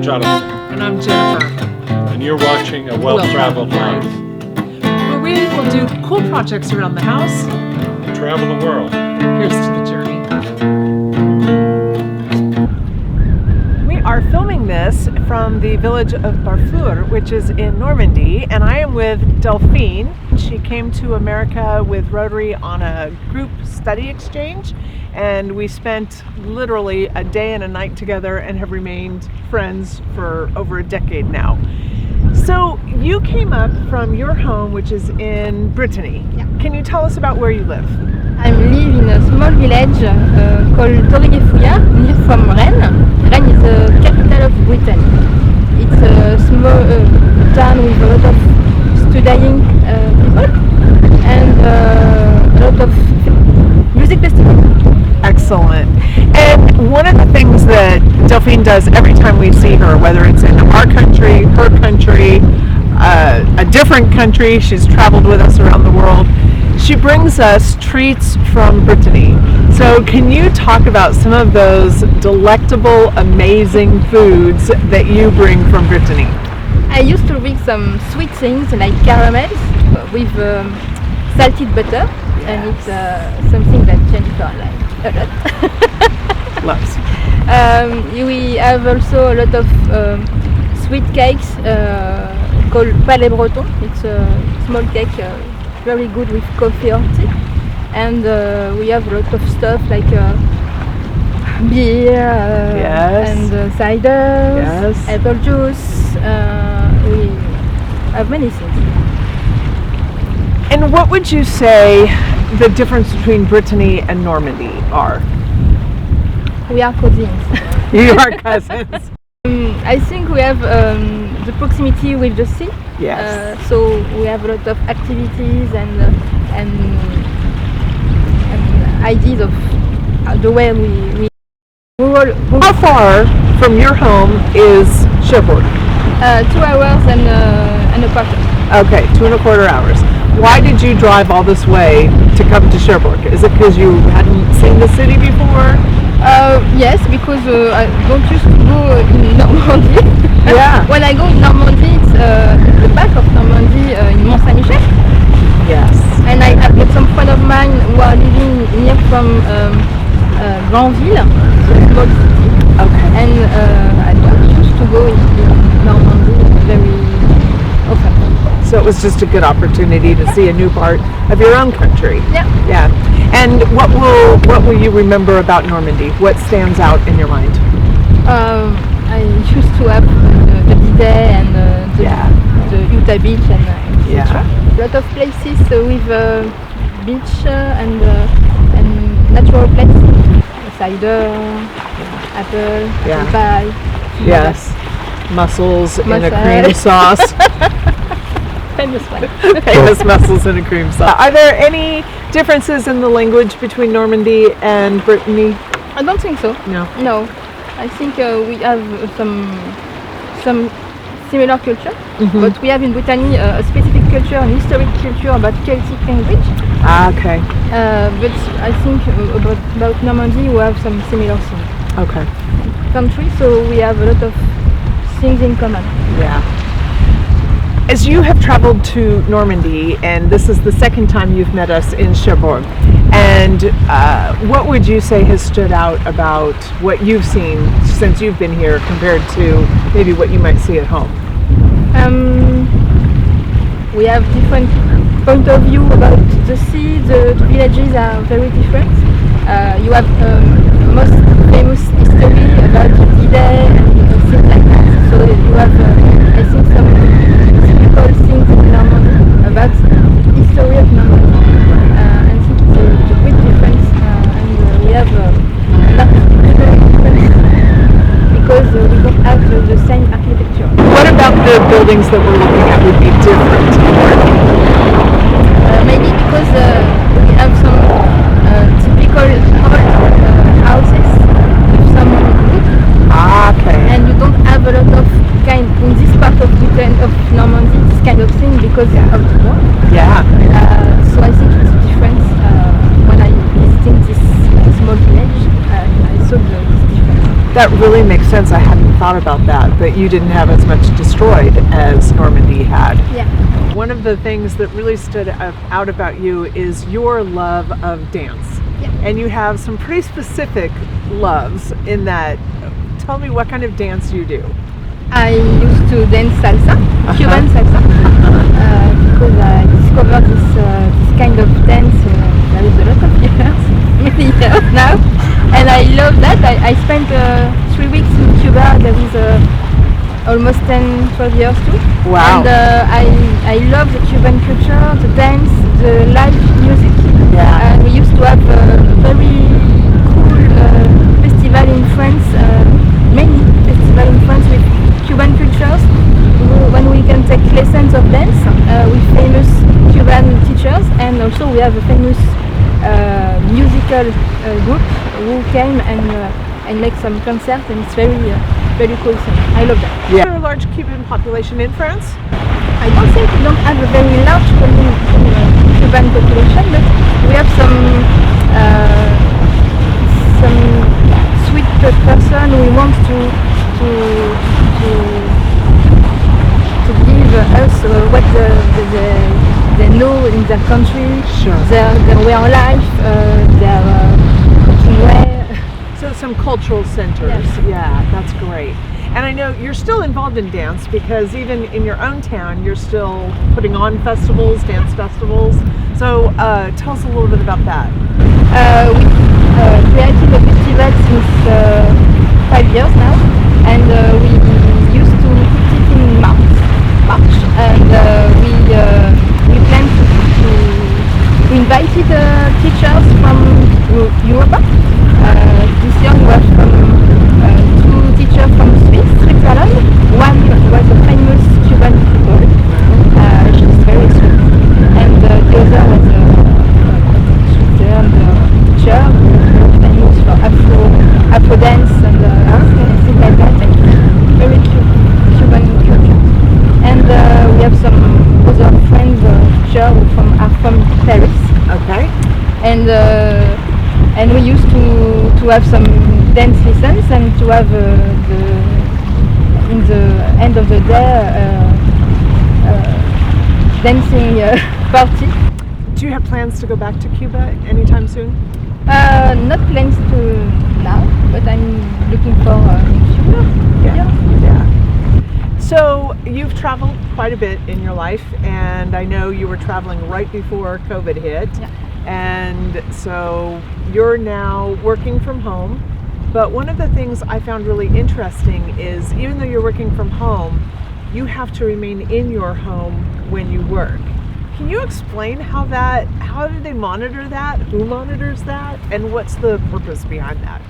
I'm Jonathan. And I'm Jennifer. And you're watching A Well-Traveled Life, where we will do cool projects around the house. travel the world. Here's to the journey. We are filming this from the village of Balfleur, which is in Normandy, and I am with Delphine. She came to America with Rotary on a group study exchange, and we spent literally a day and a night together and have remained friends for over a decade now. So you came up from your home, which is in Brittany. Yeah. Can you tell us about where you live? I live in a small village called WWII, near from Rennes. Rennes is the capital of Brittany. It's a small town with a lot of studying people and a lot of music festivals. Excellent. And one of the things that Delphine does every time we see her, whether it's in our country, her country, a different country, she's traveled with us around the world, she brings us treats from Brittany. So can you talk about some of those delectable, amazing foods that you bring from Brittany? I used to bring some sweet things like caramels with salted butter, and it's something that Jennifer likes a lot. Loves. We have also a lot of sweet cakes called palais breton. It's a small cake, very good with coffee or tea. And we have a lot of stuff like beer and cider, apple juice. We have many things. And what would you say the difference between Brittany and Normandy are? We are cousins. You are cousins. I think we have the proximity with the sea. Yes. So we have a lot of activities and ideas of the way we How far from your home is Cherbourg? 2 hours and a quarter. Okay, 2.25 hours. Why did you drive all this way to come to Cherbourg? Is it because you hadn't seen the city before? Yes, because I don't used to go in Normandy. Yeah. When I go in Normandy, it's the back of Normandy in Mont St. Yes. And I've got some friends of mine who are living near from Granville, so a small city. Okay. And I don't used to go in Normandy very often. So it was just a good opportunity to see a new part of your own country. Yeah. Yeah. And what will you remember about Normandy? What stands out in your mind? I used to have the bidet and the Utah beach and etc. A lot of places with beach and natural places. Cider, apple pie. Yes. Mussels in a cream sauce. Famous one. Famous mussels in a cream sauce. Are there any differences in the language between Normandy and Brittany? I don't think so. No. No. I think we have some similar culture, but we have in Brittany a specific culture, an historic culture about Celtic language. Okay. But I think about Normandy we have some similar things. Okay. Country, so we have a lot of things in common. Yeah. As you have traveled to Normandy, and this is the second time you've met us in Cherbourg, and what would you say has stood out about what you've seen since you've been here compared to maybe what you might see at home? We have different point of view about the sea. The villages are very different. You have most famous history about D-Day and things like that. So you have, I think, some typical things in Normandy about the history of Normandy. I think it's a great difference, and we have a lot of difference because we don't have the same architecture. What about the buildings that we're looking at would be different? Maybe because we have some typical houses with some wood. Okay. And you don't have a lot of in this part of Britain, of Normandy, this kind of thing because of the war. Yeah. So I think it's a difference. When I visited this small village, I saw the difference. That really makes sense. I hadn't thought about that, but you didn't have as much destroyed as Normandy had. Yeah. One of the things that really stood out about you is your love of dance. Yeah. And you have some pretty specific loves in that. Tell me what kind of dance you do. I used to dance salsa, Cuban salsa, because I discovered this kind of dance. There is a lot of years, many years now, and I love that. I spent 3 weeks in Cuba. There is almost 10-12 years too. Wow. And I love the Cuban culture, the dance, the live music. Yeah. And we used to have a very cool festival in France, many festivals in France with Cuban cultures, when we can take lessons of dance with famous Cuban teachers, and also we have a famous musical group who came and make some concerts, and it's very cool thing. I love that. Yeah. Is there a large Cuban population in France? I don't think we don't have a very large Cuban population, but we have some sweet person who wants to give us what they know in their country, Sure. their way of life, their cooking way. So some cultural centers. Yes. Yeah, that's great. And I know you're still involved in dance because even in your own town, you're still putting on festivals, dance festivals. So tell us a little bit about that. We created a festival since 5 years now, and we used to put it in March, and we plan to invite teachers from Europe. This year we have two teachers from Switzerland. One was a famous Cuban couple, she's very sweet, and the other was a teacher famous for Afro dance and things like that. And very Cuban culture. And we have some other friends, teachers are from Paris. Okay. And we used to have some dance lessons and to have in the end of the day dancing party. Do you have plans to go back to Cuba anytime soon? Not plans to now, but I'm looking for in future. Yeah. So you've traveled quite a bit in your life, and I know you were traveling right before COVID hit. Yeah. And so you're now working from home. But one of the things I found really interesting is even though you're working from home, you have to remain in your home when you work. Can you explain how do they monitor that? Who monitors that? And what's the purpose behind that?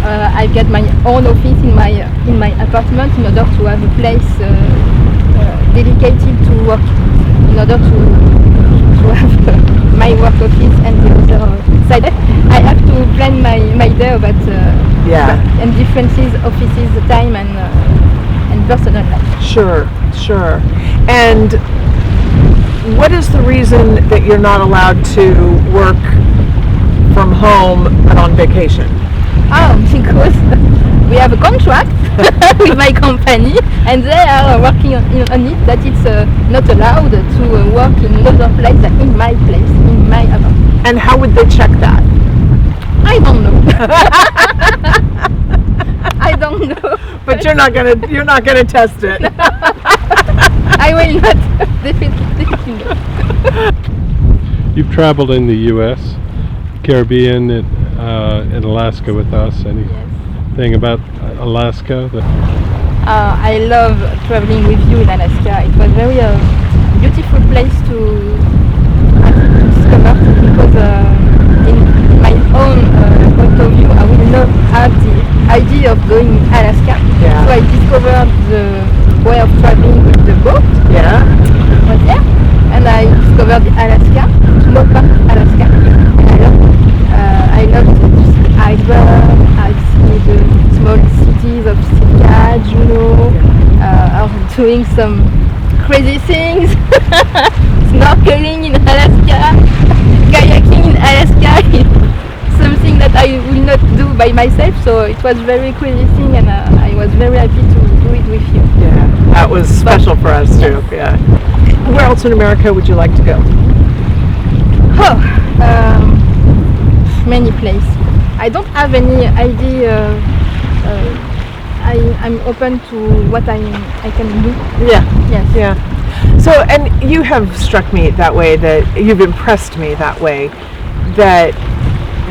I get my own office in my apartment in order to have a place dedicated to work, in order to have my work office and the other side. I have to plan my day about and differences, offices, time and personal life. Sure. And what is the reason that you're not allowed to work from home but on vacation? Oh, because we have a contract with my company, and they are working on it that it's not allowed to work in another place than in my place, in my apartment. And how would they check that? I don't know. I don't know. But you're not gonna test it. I will not. Definitely not. You've traveled in the U.S., Caribbean, and Alaska with us. Anything about Alaska? I love traveling with you in Alaska. It was very beautiful place to discover, because in my own point of view, I will not have the idea of going in Alaska. Yeah. So I discovered the way of traveling with the boat. Yeah. Was there, and I discovered Alaska, small part of Alaska. I love to see iceberg. I see the small cities of Sitka, Juneau, or doing some crazy things, snorkeling in Alaska, kayaking in Alaska. Something that I will not do by myself. So it was very crazy thing, and I I was very happy to do it with you. Yeah, that was special for us too. Yeah. Where else in America would you like to go? Oh, many places. I don't have any idea. I'm open to what I can do. Yeah. Yes. Yeah. So, and you have struck me that way, that you've impressed me that way, that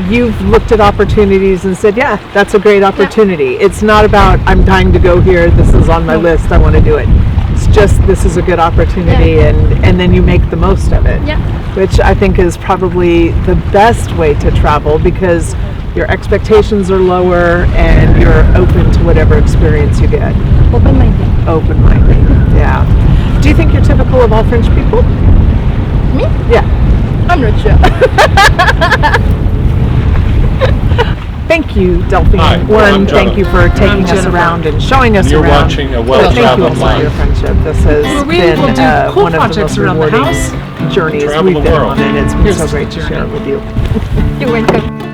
you've looked at opportunities and said, yeah, that's a great opportunity. It's not about, I'm dying to go here, this is on my list, I want to do it. It's just, this is a good opportunity, and then you make the most of it. Yeah. Which I think is probably the best way to travel, because your expectations are lower and you're open to whatever experience you get. Open-minded. Open-minded, yeah. Do you think you're typical of all French people? Me? Yeah. I'm not sure. Thank you, Delphine. Hi, One, I'm thank you for taking us around and showing us You're around. watching a Thank you well-traveled also for your life. friendship. This has been will do cool one of the most projects around the rewarding house. journeys Travel we've the been world. on, and it's been Here's so the great to share it with you. You're welcome.